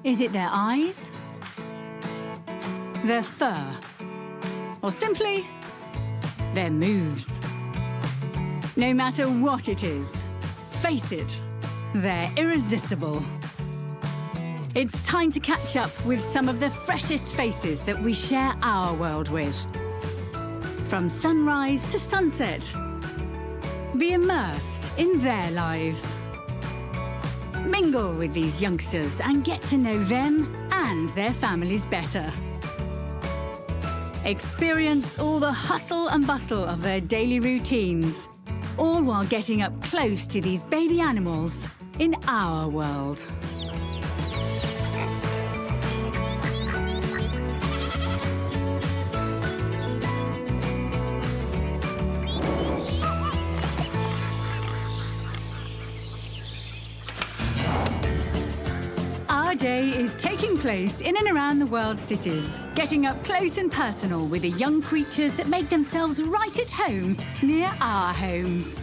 Is it their eyes? Their fur? Or simply, their moves? No matter what it is, face it, they're irresistible. It's time to catch up with some of the freshest faces that we share our world with. From sunrise to sunset, be immersed in their lives. Mingle with these youngsters and get to know them and their families better. Experience all the hustle and bustle of their daily routines, all while getting up close to these baby animals in our world. Our day is taking place in and around the world's cities, getting up close and personal with the young creatures that make themselves right at home near our homes.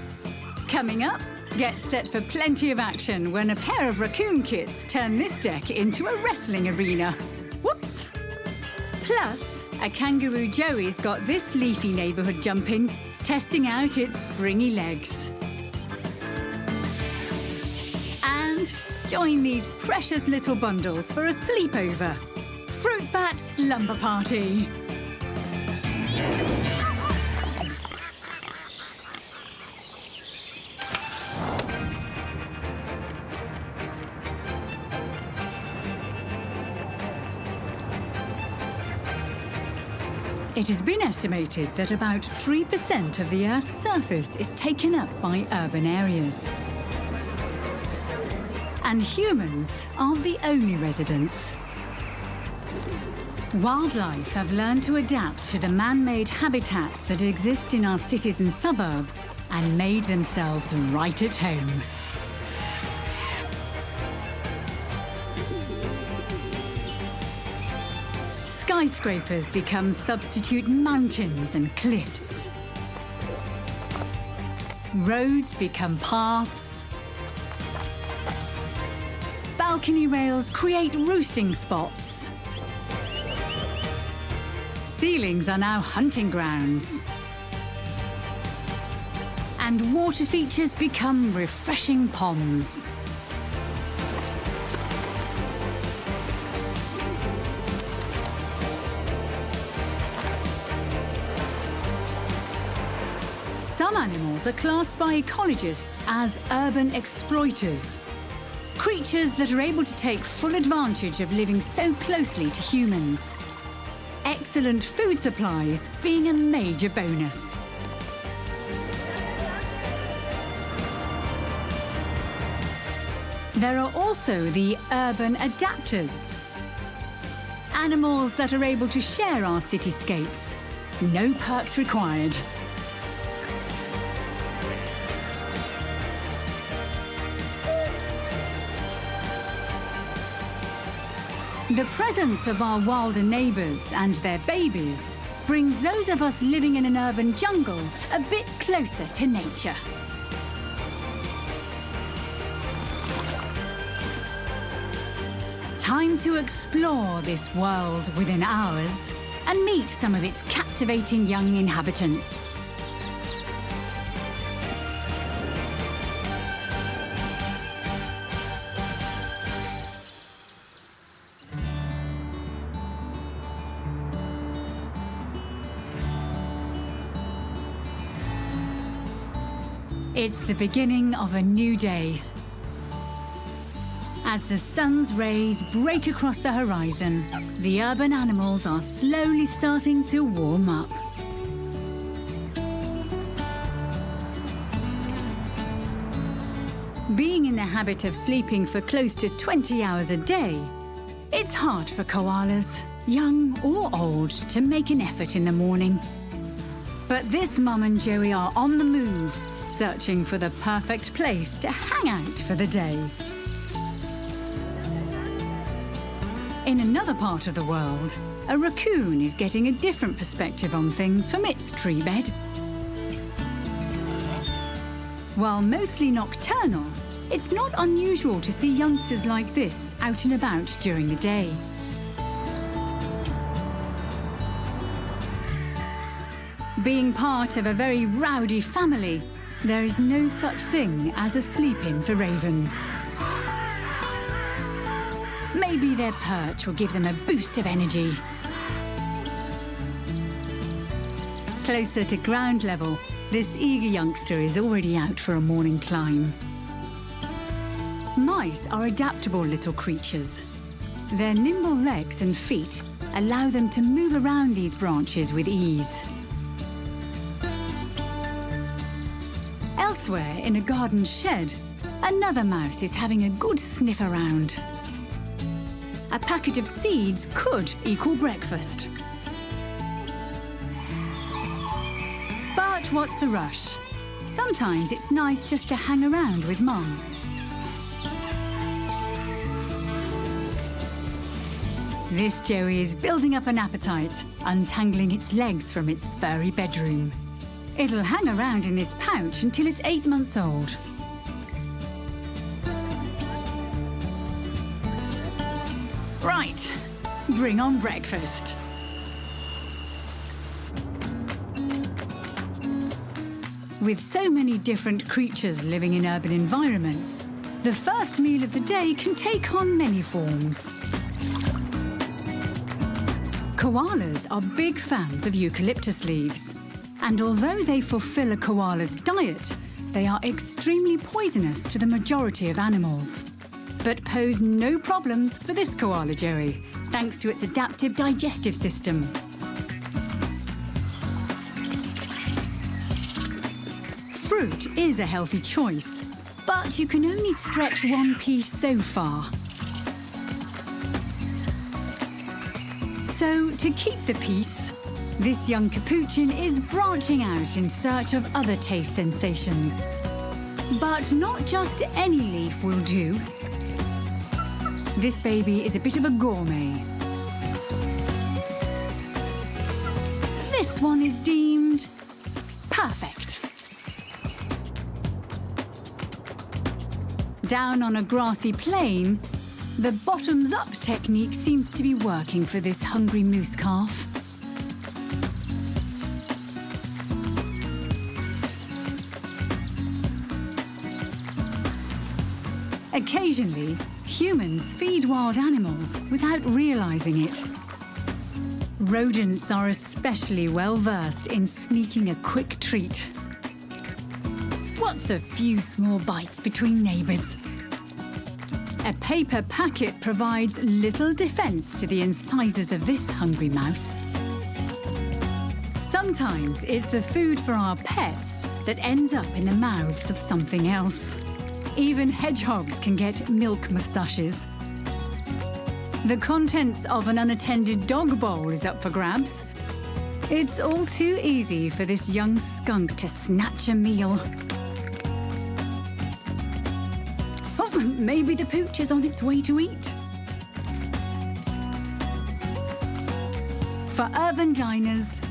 Coming up, get set for plenty of action when a pair of raccoon kits turn this deck into a wrestling arena. Whoops! Plus, a kangaroo Joey's got this leafy neighbourhood jumping, testing out its springy legs. And join these precious little bundles for a sleepover. Fruit Bat Slumber Party. It has been estimated that about 3% of the Earth's surface is taken up by urban areas. And humans aren't the only residents. Wildlife have learned to adapt to the man-made habitats that exist in our cities and suburbs and made themselves right at home. Skyscrapers become substitute mountains and cliffs. Roads become paths. Balcony rails create roosting spots. Ceilings are now hunting grounds. And water features become refreshing ponds. Some animals are classed by ecologists as urban exploiters. Creatures that are able to take full advantage of living so closely to humans. Excellent food supplies being a major bonus. There are also the urban adapters. Animals that are able to share our cityscapes. No perks required. The presence of our wilder neighbours and their babies brings those of us living in an urban jungle a bit closer to nature. Time to explore this world within ours and meet some of its captivating young inhabitants. It's the beginning of a new day. As the sun's rays break across the horizon, the urban animals are slowly starting to warm up. Being in the habit of sleeping for close to 20 hours a day, it's hard for koalas, young or old, to make an effort in the morning. But this Mum and Joey are on the move, searching for the perfect place to hang out for the day. In another part of the world, a raccoon is getting a different perspective on things from its tree bed. While mostly nocturnal, It's not unusual to see youngsters like this out and about during the day. Being part of a very rowdy family, there is no such thing as a sleep-in for ravens. Maybe their perch will give them a boost of energy. Closer to ground level, this eager youngster is already out for a morning climb. Mice are adaptable little creatures. Their nimble legs and feet allow them to move around these branches with ease. Elsewhere in a garden shed, another mouse is having a good sniff around. A packet of seeds could equal breakfast. But what's the rush? Sometimes it's nice just to hang around with Mum. This Joey is building up an appetite, untangling its legs from its furry bedroom. It'll hang around in this pouch until it's 8 months old. Right, bring on breakfast. With so many different creatures living in urban environments, the first meal of the day can take on many forms. Koalas are big fans of eucalyptus leaves, and although they fulfill a koala's diet, they are extremely poisonous to the majority of animals. But pose no problems for this koala Joey, thanks to its adaptive digestive system. Fruit is a healthy choice, but you can only stretch one piece so far. So, to keep the peace, this young capuchin is branching out in search of other taste sensations. But not just any leaf will do. This baby is a bit of a gourmet. This one is deemed perfect. Down on a grassy plain, the bottoms-up technique seems to be working for this hungry moose calf. Occasionally, humans feed wild animals without realizing it. Rodents are especially well-versed in sneaking a quick treat. What's a few small bites between neighbors? A paper packet provides little defense to the incisors of this hungry mouse. Sometimes it's the food for our pets that ends up in the mouths of something else. Even hedgehogs can get milk moustaches. The contents of an unattended dog bowl is up for grabs. It's all too easy for this young skunk to snatch a meal. Oh, maybe the pooch is on its way to eat. For urban diners,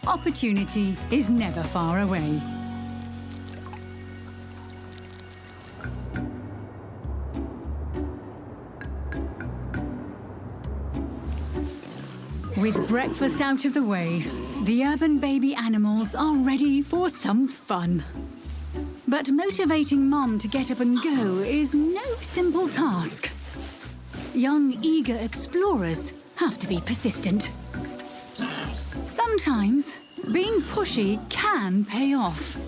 opportunity is never far away. With breakfast out of the way, the urban baby animals are ready for some fun. But motivating Mom to get up and go is no simple task. Young, eager explorers have to be persistent. Sometimes, being pushy can pay off.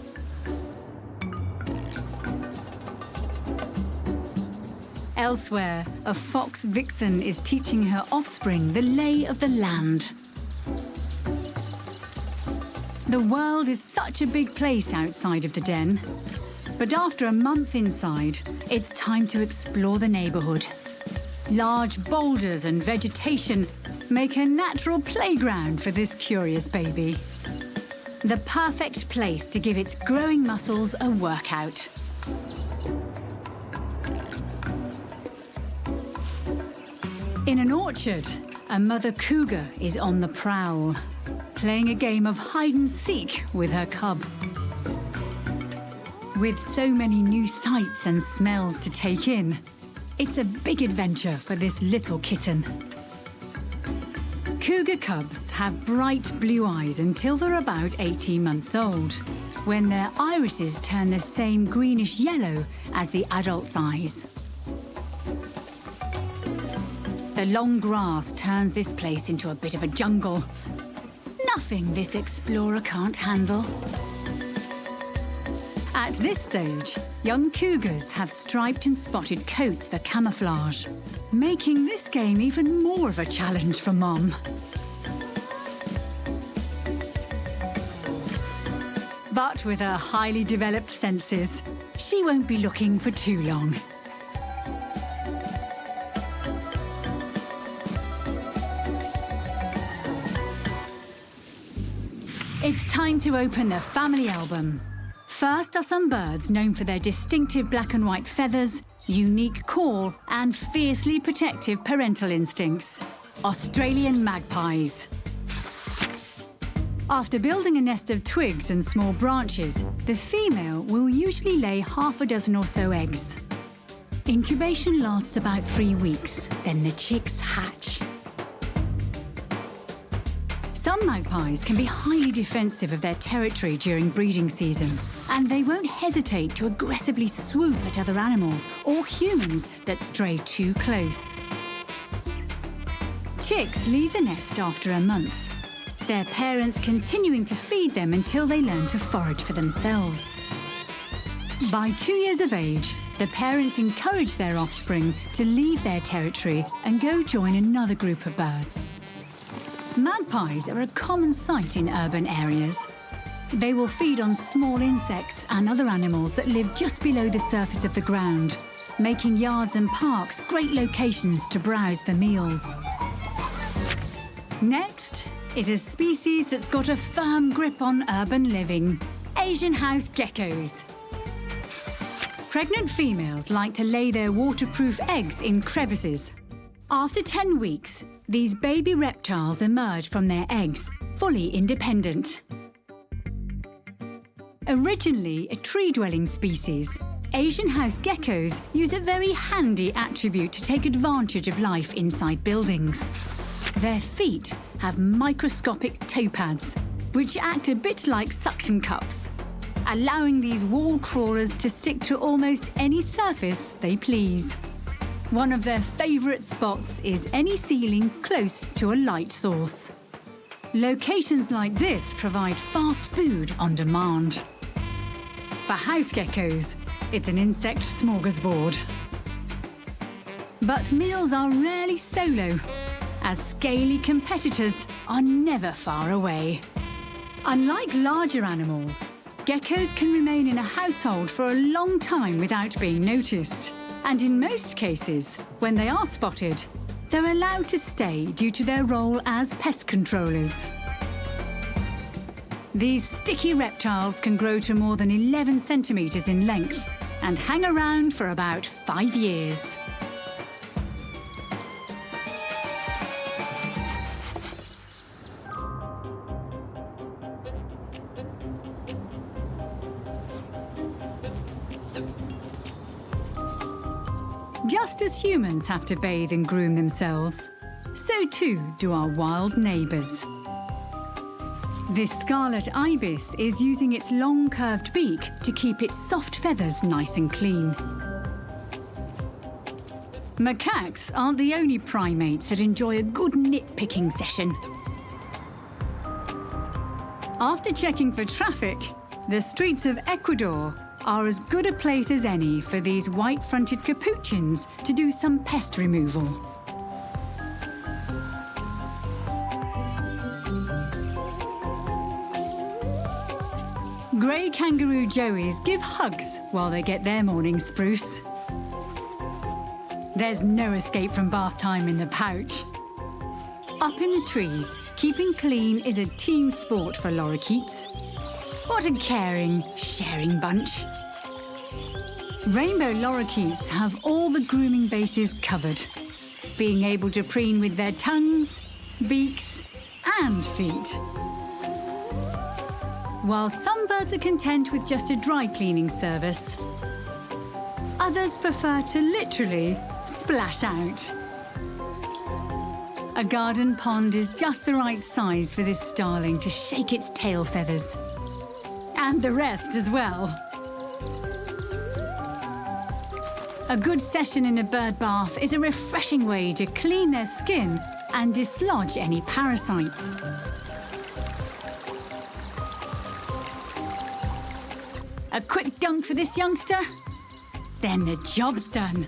Elsewhere, a fox vixen is teaching her offspring the lay of the land. The world is such a big place outside of the den. But after a month inside, it's time to explore the neighborhood. Large boulders and vegetation make a natural playground for this curious baby. The perfect place to give its growing muscles a workout. In an orchard, a mother cougar is on the prowl, playing a game of hide-and-seek with her cub. With so many new sights and smells to take in, it's a big adventure for this little kitten. Cougar cubs have bright blue eyes until they're about 18 months old, when their irises turn the same greenish yellow as the adult's eyes. The long grass turns this place into a bit of a jungle. Nothing this explorer can't handle. At this stage, young cougars have striped and spotted coats for camouflage, making this game even more of a challenge for Mom. But with her highly developed senses, she won't be looking for too long. It's time to open the family album. First are some birds known for their distinctive black and white feathers, unique call, and fiercely protective parental instincts. Australian magpies. After building a nest of twigs and small branches, the female will usually lay half a dozen or so eggs. Incubation lasts about 3 weeks, then the chicks hatch. Some magpies can be highly defensive of their territory during breeding season, and they won't hesitate to aggressively swoop at other animals or humans that stray too close. Chicks leave the nest after a month, their parents continuing to feed them until they learn to forage for themselves. By 2 years of age, the parents encourage their offspring to leave their territory and go join another group of birds. Magpies are a common sight in urban areas. They will feed on small insects and other animals that live just below the surface of the ground, making yards and parks great locations to browse for meals. Next is a species that's got a firm grip on urban living: Asian house geckos. Pregnant females like to lay their waterproof eggs in crevices. After 10 weeks, these baby reptiles emerge from their eggs, fully independent. Originally a tree-dwelling species, Asian house geckos use a very handy attribute to take advantage of life inside buildings. Their feet have microscopic toe pads, which act a bit like suction cups, allowing these wall crawlers to stick to almost any surface they please. One of their favourite spots is any ceiling close to a light source. Locations like this provide fast food on demand. For house geckos, it's an insect smorgasbord. But meals are rarely solo, as scaly competitors are never far away. Unlike larger animals, geckos can remain in a household for a long time without being noticed. And in most cases, when they are spotted, they're allowed to stay due to their role as pest controllers. These sticky reptiles can grow to more than 11 centimetres in length and hang around for about 5 years. Just as humans have to bathe and groom themselves, so too do our wild neighbours. This scarlet ibis is using its long curved beak to keep its soft feathers nice and clean. Macaques aren't the only primates that enjoy a good nitpicking session. After checking for traffic, the streets of Ecuador are as good a place as any for these white-fronted capuchins to do some pest removal. Grey kangaroo joeys give hugs while they get their morning spruce. There's no escape from bath time in the pouch. Up in the trees, keeping clean is a team sport for lorikeets. What a caring, sharing bunch. Rainbow lorikeets have all the grooming bases covered, being able to preen with their tongues, beaks, and feet. While some birds are content with just a dry cleaning service, others prefer to literally splash out. A garden pond is just the right size for this starling to shake its tail feathers. And the rest as well. A good session in a bird bath is a refreshing way to clean their skin and dislodge any parasites. A quick dunk for this youngster, then the job's done.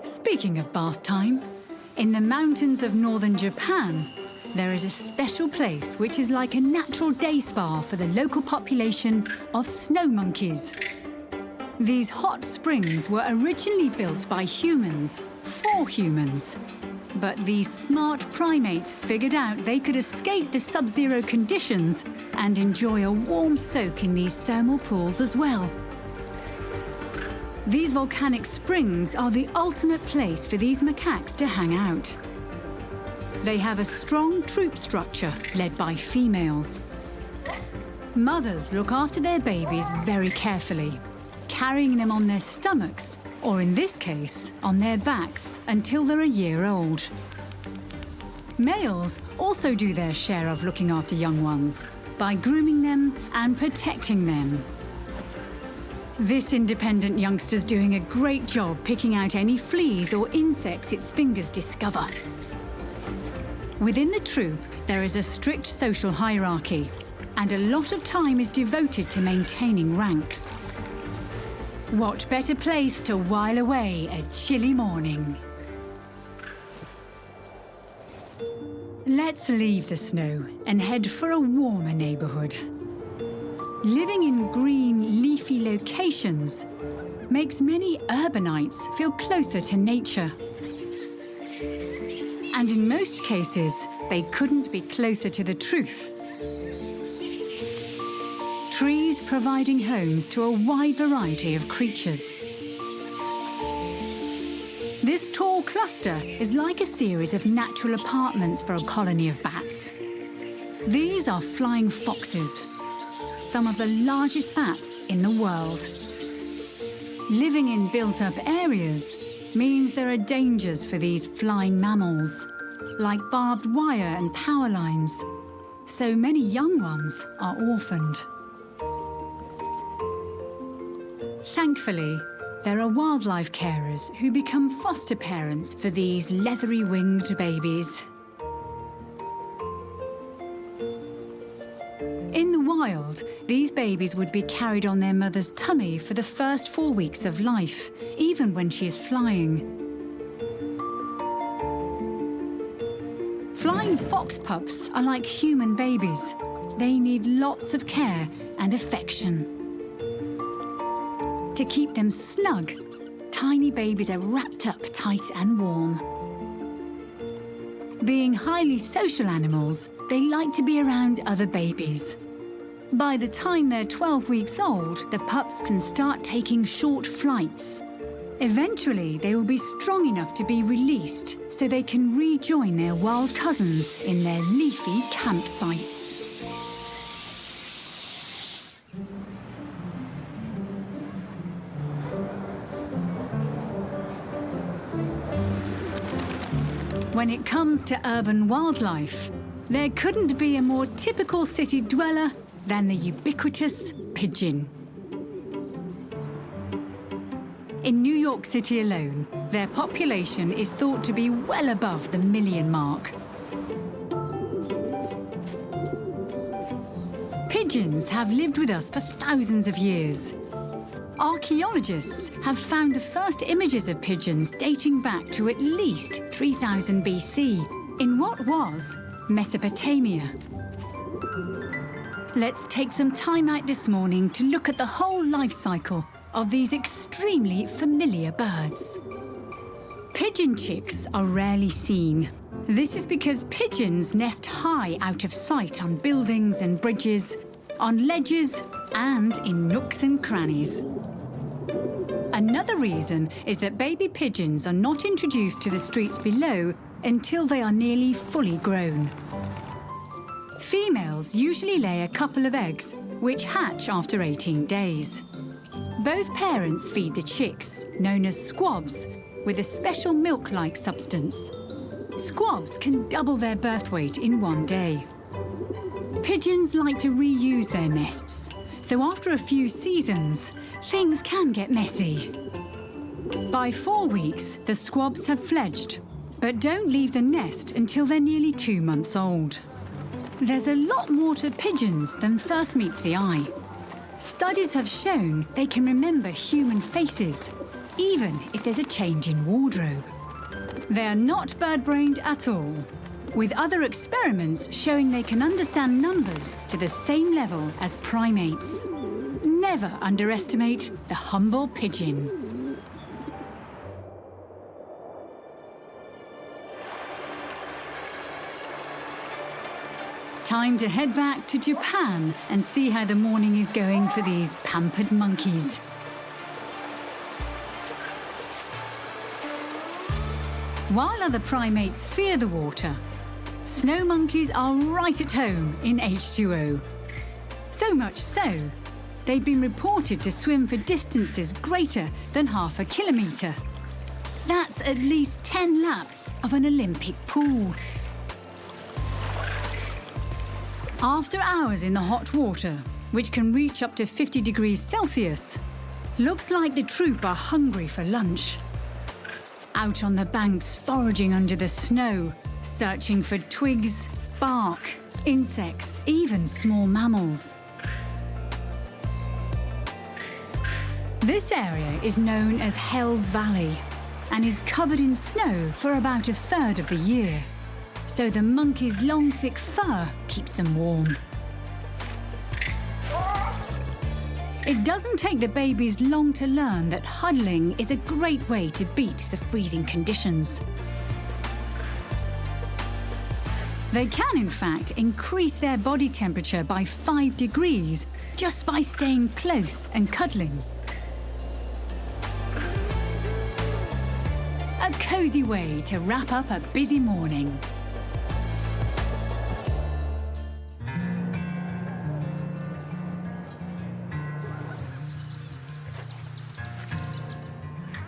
Speaking of bath time, in the mountains of northern Japan, there is a special place which is like a natural day spa for the local population of snow monkeys. These hot springs were originally built by humans, for humans. But these smart primates figured out they could escape the sub-zero conditions and enjoy a warm soak in these thermal pools as well. These volcanic springs are the ultimate place for these macaques to hang out. They have a strong troop structure led by females. Mothers look after their babies very carefully, carrying them on their stomachs, or in this case, on their backs, until they're a year old. Males also do their share of looking after young ones by grooming them and protecting them. This independent youngster's doing a great job picking out any fleas or insects its fingers discover. Within the troop, there is a strict social hierarchy, and a lot of time is devoted to maintaining ranks. What better place to while away a chilly morning? Let's leave the snow and head for a warmer neighborhood. Living in green, leafy locations makes many urbanites feel closer to nature. And in most cases, they couldn't be closer to the truth. Trees providing homes to a wide variety of creatures. This tall cluster is like a series of natural apartments for a colony of bats. These are flying foxes, some of the largest bats in the world. Living in built-up areas means there are dangers for these flying mammals, like barbed wire and power lines, so many young ones are orphaned. Thankfully, there are wildlife carers who become foster parents for these leathery-winged babies. In the wild, these babies would be carried on their mother's tummy for the first 4 weeks of life, even when she is flying. Flying fox pups are like human babies. They need lots of care and affection. To keep them snug, tiny babies are wrapped up tight and warm. Being highly social animals, they like to be around other babies. By the time they're 12 weeks old, the pups can start taking short flights. Eventually, they will be strong enough to be released so they can rejoin their wild cousins in their leafy campsites. When it comes to urban wildlife, there couldn't be a more typical city dweller than the ubiquitous pigeon. In New York City alone, their population is thought to be well above the 1 million mark. Pigeons have lived with us for thousands of years. Archaeologists have found the first images of pigeons dating back to at least 3000 BC in what was Mesopotamia. Let's take some time out this morning to look at the whole life cycle of these extremely familiar birds. Pigeon chicks are rarely seen. This is because pigeons nest high out of sight on buildings and bridges, on ledges, and in nooks and crannies. A Another reason is that baby pigeons are not introduced to the streets below until they are nearly fully grown. Females usually lay a couple of eggs, which hatch after 18 days. Both parents feed the chicks, known as squabs, with a special milk-like substance. Squabs can double their birth weight in one day. Pigeons like to reuse their nests, so after a few seasons, things can get messy. By 4 weeks, the squabs have fledged, but don't leave the nest until they're nearly 2 months old. There's a lot more to pigeons than first meets the eye. Studies have shown they can remember human faces, even if there's a change in wardrobe. They are not bird-brained at all, with other experiments showing they can understand numbers to the same level as primates. Never underestimate the humble pigeon. Time to head back to Japan and see how the morning is going for these pampered monkeys. While other primates fear the water, snow monkeys are right at home in H2O. So much so, they've been reported to swim for distances greater than half a kilometre. That's at least 10 laps of an Olympic pool. After hours in the hot water, which can reach up to 50 degrees Celsius, looks like the troop are hungry for lunch. Out on the banks foraging under the snow, searching for twigs, bark, insects, even small mammals. This area is known as Hell's Valley and is covered in snow for about a third of the year, so the monkeys' long, thick fur keeps them warm. It doesn't take the babies long to learn that huddling is a great way to beat the freezing conditions. They can, in fact, increase their body temperature by 5 degrees just by staying close and cuddling. A cozy way to wrap up a busy morning.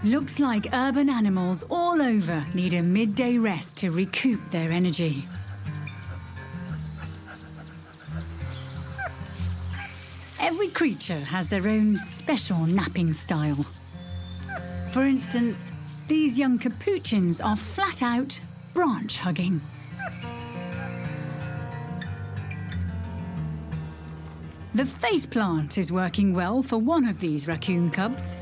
Looks like urban animals all over need a midday rest to recoup their energy. Every creature has their own special napping style. For instance, these young capuchins are flat out branch hugging. The faceplant is working well for one of these raccoon cubs.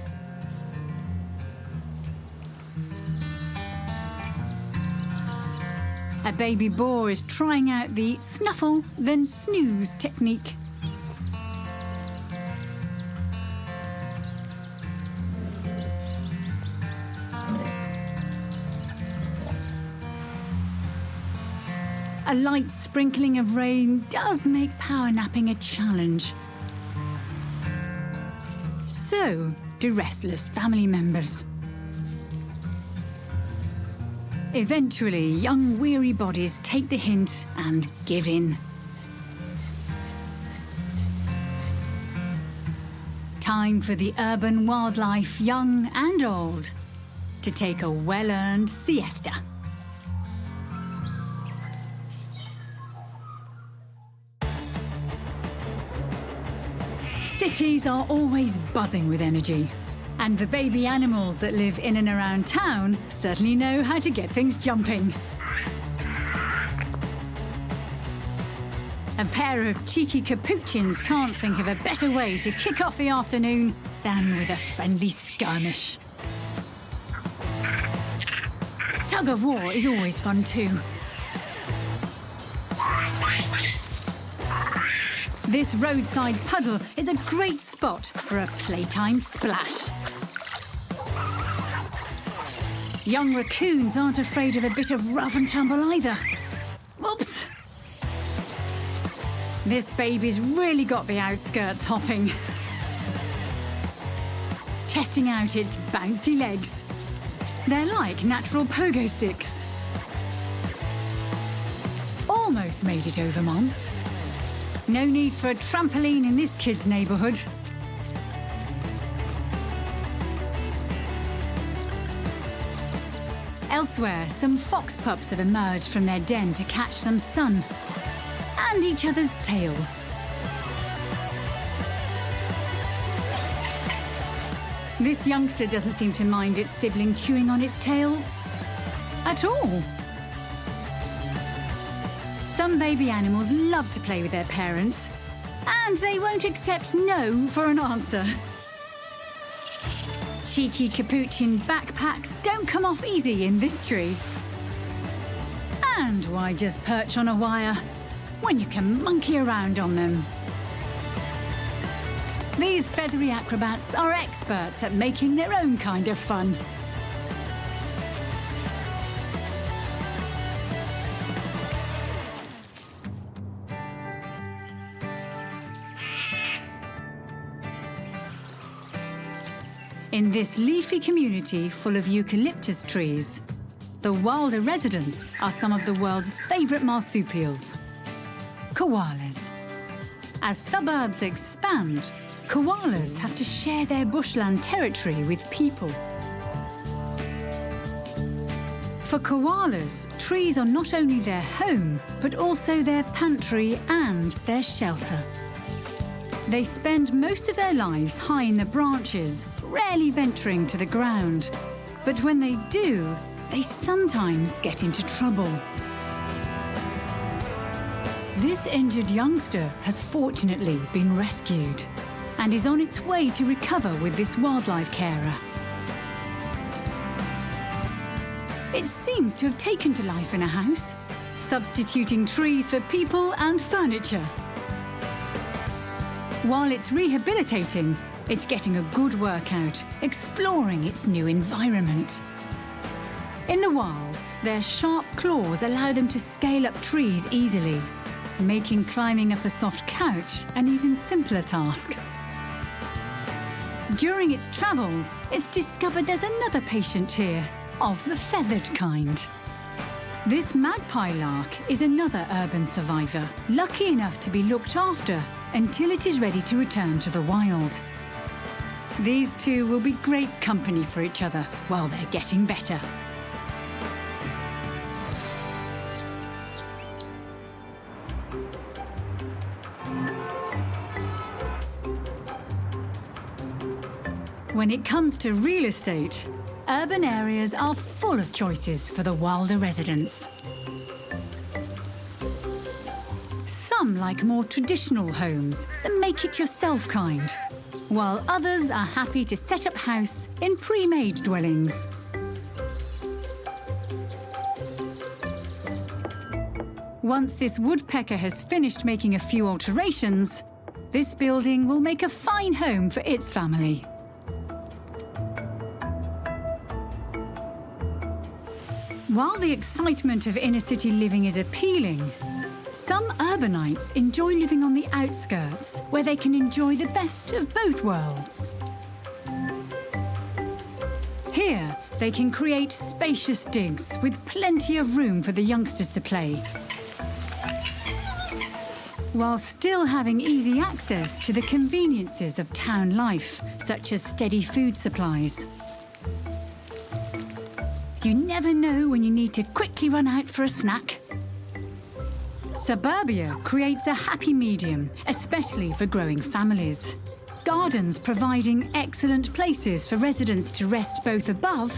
A baby boar is trying out the snuffle, then snooze technique. A light sprinkling of rain does make power napping a challenge. So do restless family members. Eventually, young, weary bodies take the hint and give in. Time for the urban wildlife, young and old, to take a well-earned siesta. Cities are always buzzing with energy. And the baby animals that live in and around town certainly know how to get things jumping. A pair of cheeky capuchins can't think of a better way to kick off the afternoon than with a friendly skirmish. Tug of war is always fun too. This roadside puddle is a great spot for a playtime splash. Young raccoons aren't afraid of a bit of rough and tumble either. Whoops! This baby's really got the outskirts hopping. testing out its bouncy legs. They're like natural pogo sticks. Almost made it over, Mom. No need for a trampoline in this kid's neighborhood. Elsewhere, some fox pups have emerged from their den to catch some sun and each other's tails. This youngster doesn't seem to mind its sibling chewing on its tail at all. Some baby animals love to play with their parents, and they won't accept no for an answer. Cheeky capuchin backpacks don't come off easy in this tree. And why just perch on a wire when you can monkey around on them? These feathery acrobats are experts at making their own kind of fun. In this leafy community full of eucalyptus trees, the wilder residents are some of the world's favourite marsupials, koalas. As suburbs expand, koalas have to share their bushland territory with people. For koalas, trees are not only their home, but also their pantry and their shelter. They spend most of their lives high in the branches, rarely venturing to the ground. But when they do, they sometimes get into trouble. This injured youngster has fortunately been rescued and is on its way to recover with this wildlife carer. It seems to have taken to life in a house, substituting trees for people and furniture. While it's rehabilitating, it's getting a good workout, exploring its new environment. In the wild, their sharp claws allow them to scale up trees easily, making climbing up a soft couch an even simpler task. During its travels, it's discovered there's another patient here, of the feathered kind. This magpie lark is another urban survivor, lucky enough to be looked after until it is ready to return to the wild. These two will be great company for each other while they're getting better. When it comes to real estate, urban areas are full of choices for the wilder residents. Some like more traditional homes, the make-it-yourself kind, while others are happy to set up house in pre-made dwellings. Once this woodpecker has finished making a few alterations, this building will make a fine home for its family. While the excitement of inner-city living is appealing, some urbanites enjoy living on the outskirts, where they can enjoy the best of both worlds. Here, they can create spacious digs with plenty of room for the youngsters to play, while still having easy access to the conveniences of town life, such as steady food supplies. You never know when you need to quickly run out for a snack. Suburbia creates a happy medium, especially for growing families. Gardens providing excellent places for residents to rest both above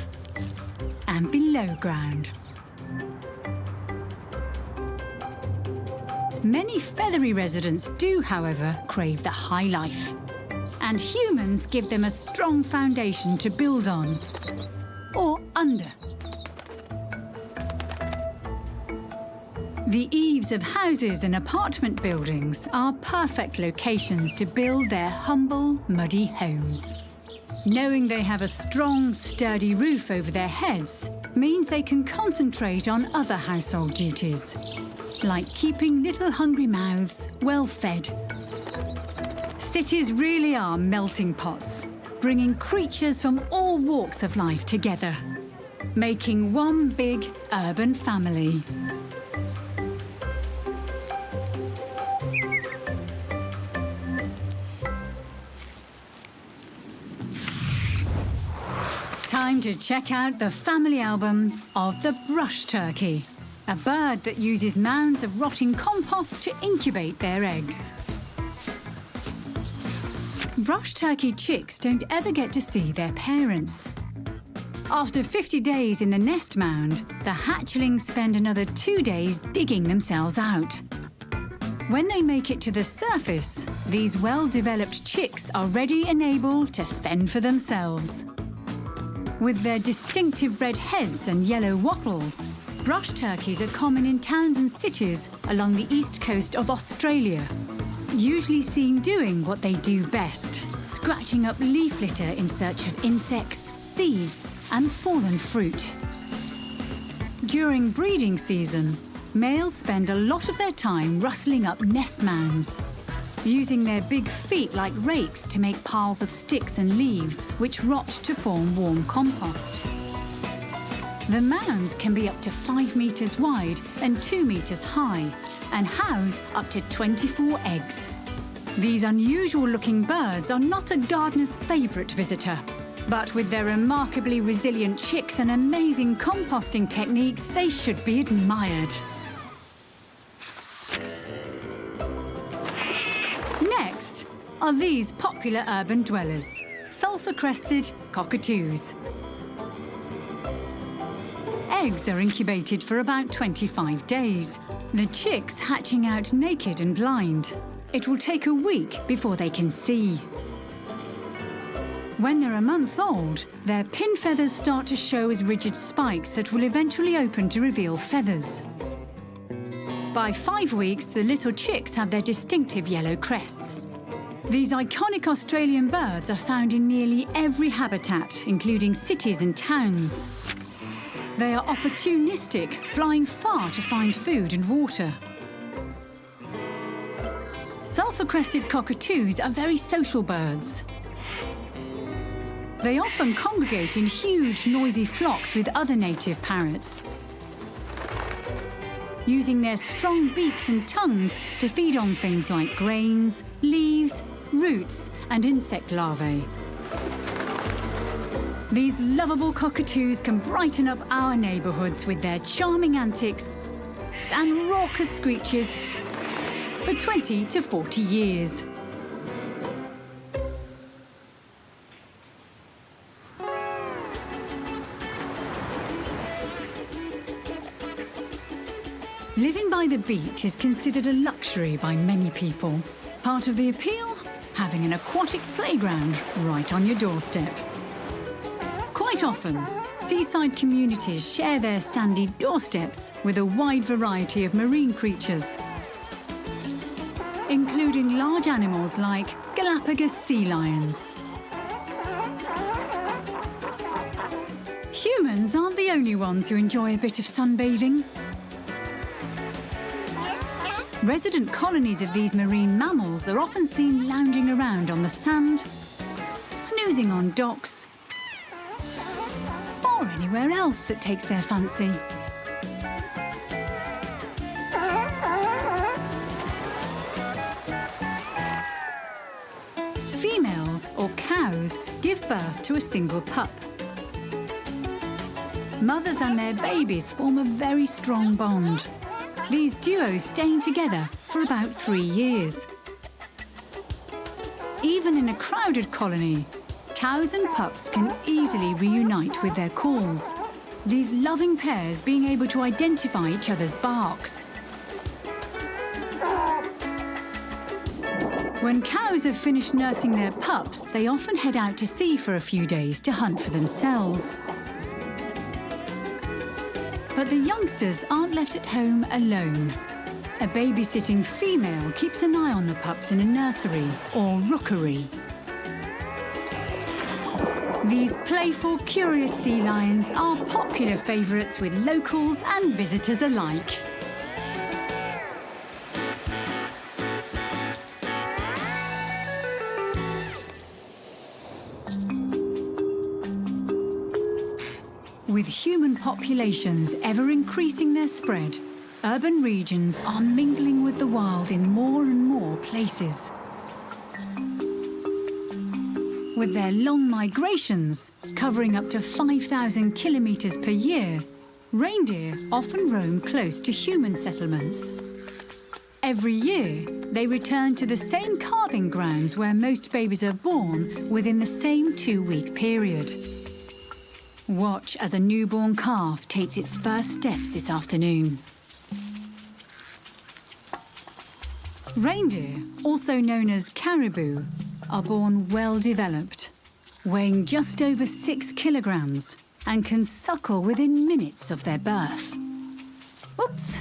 and below ground. Many feathery residents do, however, crave the high life, and humans give them a strong foundation to build on, or under. The eaves of houses and apartment buildings are perfect locations to build their humble, muddy homes. Knowing they have a strong, sturdy roof over their heads means they can concentrate on other household duties, like keeping little hungry mouths well fed. Cities really are melting pots, bringing creatures from all walks of life together, making one big urban family. Time to check out the family album of the brush turkey, a bird that uses mounds of rotting compost to incubate their eggs. Brush turkey chicks don't ever get to see their parents. After 50 days in the nest mound, the hatchlings spend another 2 days digging themselves out. When they make it to the surface, these well-developed chicks are ready and able to fend for themselves. With their distinctive red heads and yellow wattles, brush turkeys are common in towns and cities along the east coast of Australia, usually seen doing what they do best, scratching up leaf litter in search of insects, seeds, and fallen fruit. During breeding season, males spend a lot of their time rustling up nest mounds, using their big feet like rakes to make piles of sticks and leaves which rot to form warm compost. The mounds can be up to 5 meters wide and 2 meters high and house up to 24 eggs. These unusual-looking birds are not a gardener's favourite visitor, but with their remarkably resilient chicks and amazing composting techniques, they should be admired. Next are these popular urban dwellers, sulphur-crested cockatoos. Eggs are incubated for about 25 days, the chicks hatching out naked and blind. It will take a week before they can see. When they're a month old, their pin feathers start to show as rigid spikes that will eventually open to reveal feathers. By 5 weeks, the little chicks have their distinctive yellow crests. These iconic Australian birds are found in nearly every habitat, including cities and towns. They are opportunistic, flying far to find food and water. Sulphur-crested cockatoos are very social birds. They often congregate in huge, noisy flocks with other native parrots, using their strong beaks and tongues to feed on things like grains, leaves, roots, and insect larvae. These lovable cockatoos can brighten up our neighbourhoods with their charming antics and raucous screeches for 20 to 40 years. Living by the beach is considered a luxury by many people. Part of the appeal? Having an aquatic playground right on your doorstep. Quite often, seaside communities share their sandy doorsteps with a wide variety of marine creatures, including large animals like Galapagos sea lions. Humans aren't the only ones who enjoy a bit of sunbathing. Resident colonies of these marine mammals are often seen lounging around on the sand, snoozing on docks, or anywhere else that takes their fancy. Females, or cows, give birth to a single pup. Mothers and their babies form a very strong bond. These duos staying together for about 3 years. Even in a crowded colony, cows and pups can easily reunite with their calls, these loving pairs being able to identify each other's barks. When cows have finished nursing their pups, they often head out to sea for a few days to hunt for themselves. But the youngsters aren't left at home alone. A babysitting female keeps an eye on the pups in a nursery or rookery. These playful, curious sea lions are popular favourites with locals and visitors alike. With human populations ever increasing their spread, urban regions are mingling with the wild in more and more places. With their long migrations, covering up to 5,000 kilometres per year, reindeer often roam close to human settlements. Every year, they return to the same calving grounds where most babies are born within the same 2-week period. Watch as a newborn calf takes its first steps this afternoon. Reindeer, also known as caribou, are born well developed, weighing just over 6 kilograms and can suckle within minutes of their birth. Oops!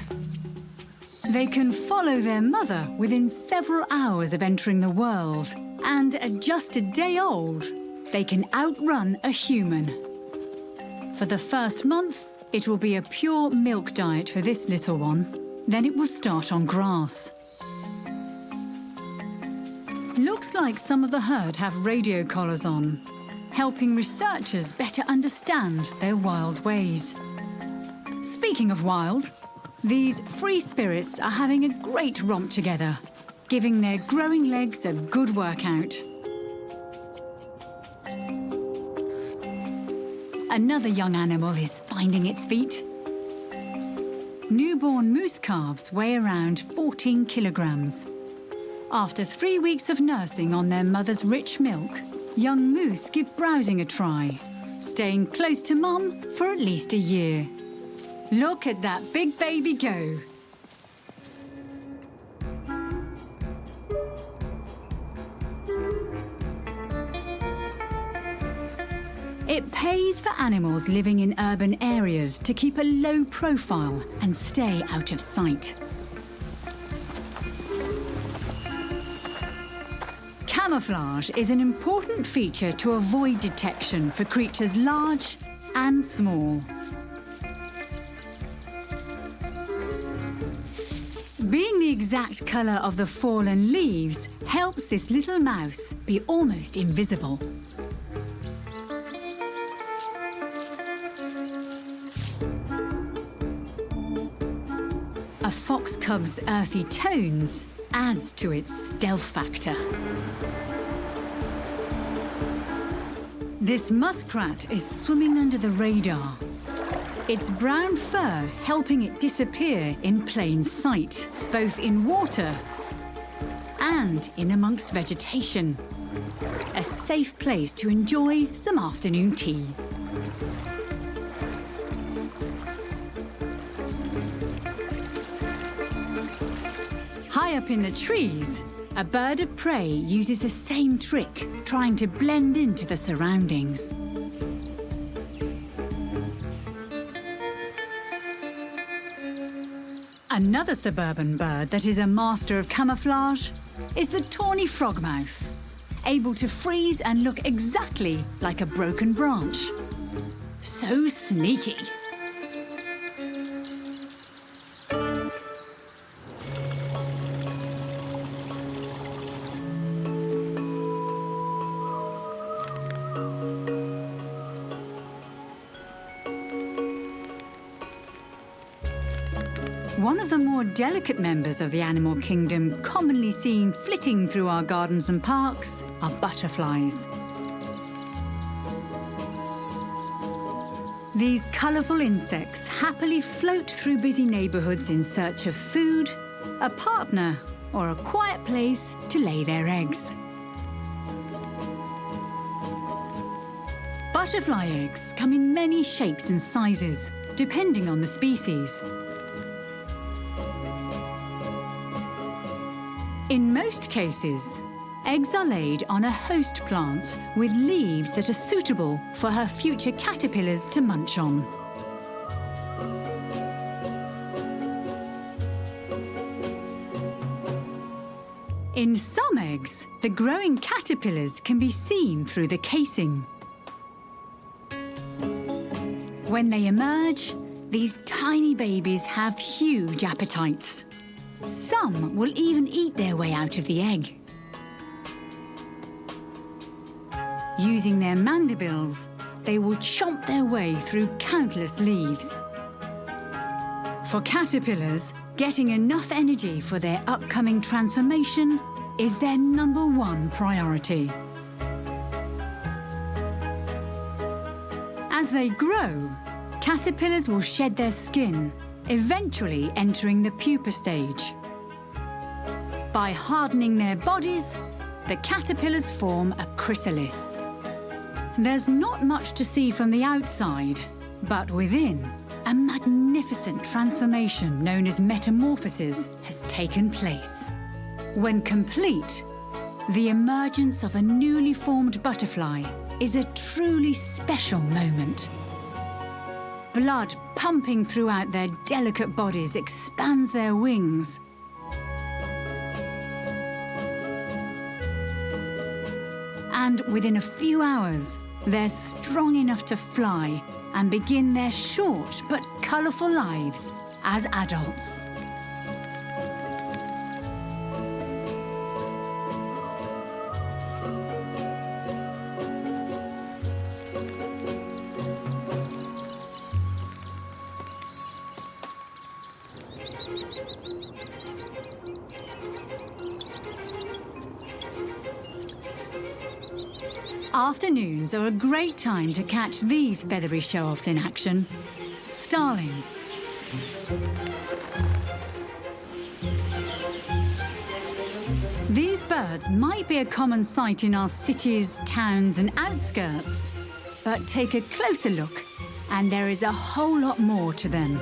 They can follow their mother within several hours of entering the world, and at just a day old, they can outrun a human. For the first month, it will be a pure milk diet for this little one. Then it will start on grass. Looks like some of the herd have radio collars on, helping researchers better understand their wild ways. Speaking of wild, these free spirits are having a great romp together, giving their growing legs a good workout. Another young animal is finding its feet. Newborn moose calves weigh around 14 kilograms. After 3 weeks of nursing on their mother's rich milk, young moose give browsing a try, staying close to mum for at least a year. Look at that big baby go. It pays for animals living in urban areas to keep a low profile and stay out of sight. Camouflage is an important feature to avoid detection for creatures large and small. Being the exact colour of the fallen leaves helps this little mouse be almost invisible. A fox cub's earthy tones adds to its stealth factor. This muskrat is swimming under the radar, its brown fur helping it disappear in plain sight, both in water and in amongst vegetation. A safe place to enjoy some afternoon tea. High up in the trees, a bird of prey uses the same trick, trying to blend into the surroundings. Another suburban bird that is a master of camouflage is the tawny frogmouth, able to freeze and look exactly like a broken branch. So sneaky. One of the more delicate members of the animal kingdom commonly seen flitting through our gardens and parks are butterflies. These colourful insects happily float through busy neighbourhoods in search of food, a partner, or a quiet place to lay their eggs. Butterfly eggs come in many shapes and sizes, depending on the species. In most cases, eggs are laid on a host plant with leaves that are suitable for her future caterpillars to munch on. In some eggs, the growing caterpillars can be seen through the casing. When they emerge, these tiny babies have huge appetites. Some will even eat their way out of the egg. Using their mandibles, they will chomp their way through countless leaves. For caterpillars, getting enough energy for their upcoming transformation is their #1 priority. As they grow, caterpillars will shed their skin, eventually entering the pupa stage. By hardening their bodies, the caterpillars form a chrysalis. There's not much to see from the outside, but within, a magnificent transformation known as metamorphosis has taken place. When complete, the emergence of a newly formed butterfly is a truly special moment. Blood pumping throughout their delicate bodies expands their wings. And within a few hours, they're strong enough to fly and begin their short but colourful lives as adults. Afternoons are a great time to catch these feathery show-offs in action. Starlings. These birds might be a common sight in our cities, towns and outskirts, but take a closer look and there is a whole lot more to them.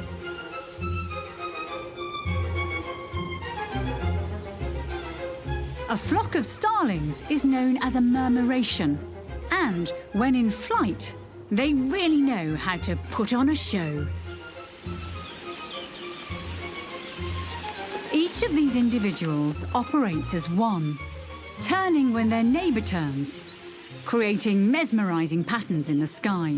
A flock of starlings is known as a murmuration. And when in flight, they really know how to put on a show. Each of these individuals operates as one, turning when their neighbour turns, creating mesmerising patterns in the sky.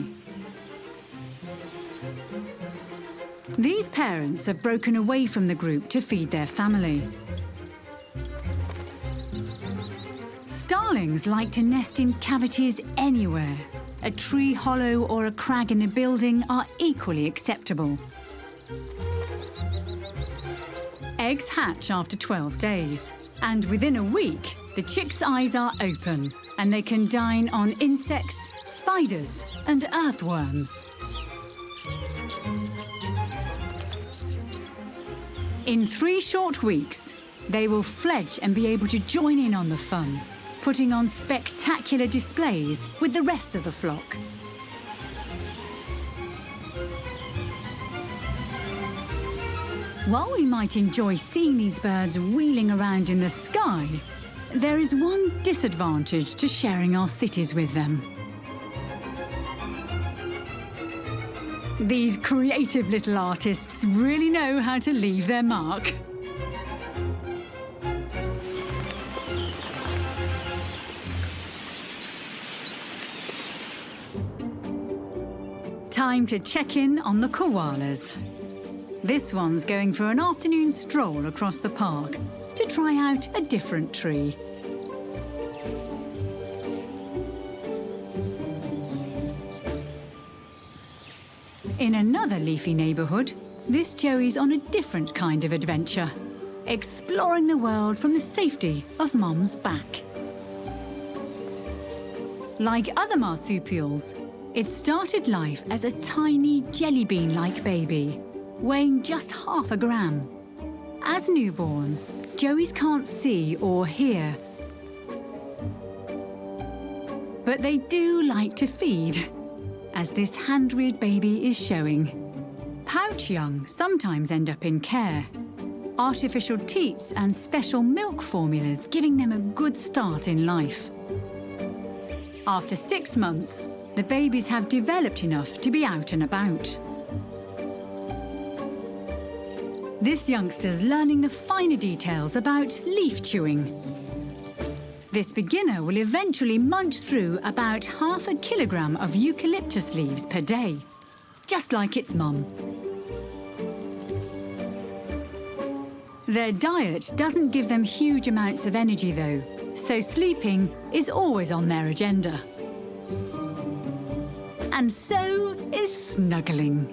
These parents have broken away from the group to feed their family. Starlings like to nest in cavities anywhere. A tree hollow or a crag in a building are equally acceptable. Eggs hatch after 12 days, and within a week, the chick's eyes are open and they can dine on insects, spiders, and earthworms. In 3 short weeks, they will fledge and be able to join in on the fun, putting on spectacular displays with the rest of the flock. While we might enjoy seeing these birds wheeling around in the sky, there is one disadvantage to sharing our cities with them. These creative little artists really know how to leave their mark. Time to check in on the koalas. This one's going for an afternoon stroll across the park to try out a different tree. In another leafy neighbourhood, this Joey's on a different kind of adventure, exploring the world from the safety of Mum's back. Like other marsupials, it started life as a tiny jelly bean-like baby, weighing just half a gram. As newborns, Joeys can't see or hear, but they do like to feed, as this hand-reared baby is showing. Pouch young sometimes end up in care, artificial teats and special milk formulas giving them a good start in life. After 6 months, the babies have developed enough to be out and about. This youngster's learning the finer details about leaf chewing. This beginner will eventually munch through about half a kilogram of eucalyptus leaves per day, just like its mum. Their diet doesn't give them huge amounts of energy though, so sleeping is always on their agenda. and so is snuggling.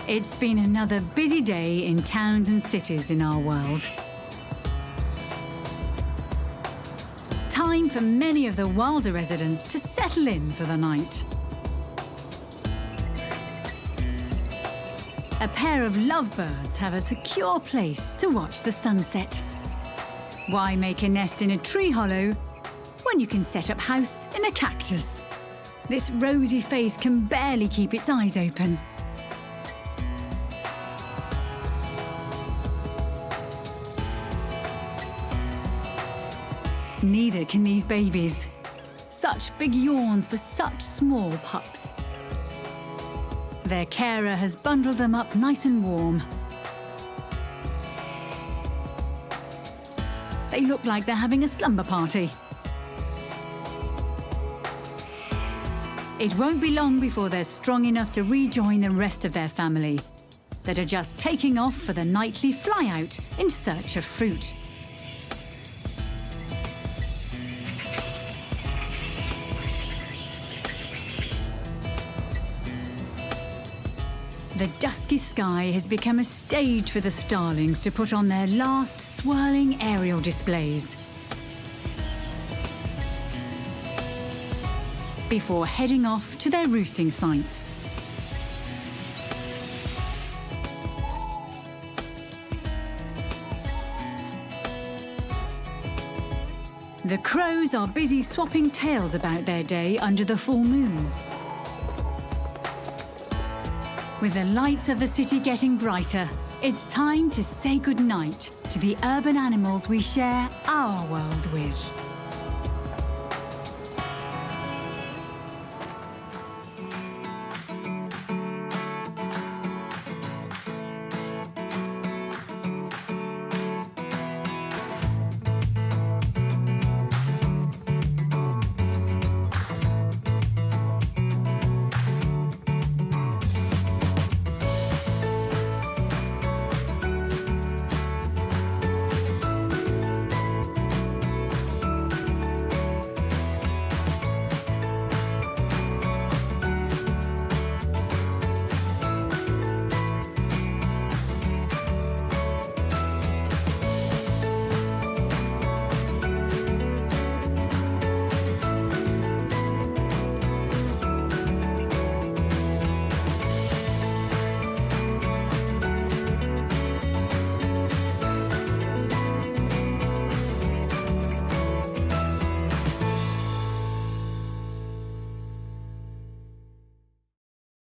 It's been another busy day in towns and cities in our world. Time for many of the wilder residents to settle in for the night. A pair of lovebirds have a secure place to watch the sunset. Why make a nest in a tree hollow when you can set up house in a cactus? This rosy face can barely keep its eyes open. Neither can these babies. Such big yawns for such small pups. Their carer has bundled them up nice and warm. They look like they're having a slumber party. It won't be long before they're strong enough to rejoin the rest of their family that are just taking off for the nightly fly-out in search of fruit. The dusky sky has become a stage for the starlings to put on their last swirling aerial displays before heading off to their roosting sites. The crows are busy swapping tales about their day under the full moon. With the lights of the city getting brighter, it's time to say goodnight to the urban animals we share our world with.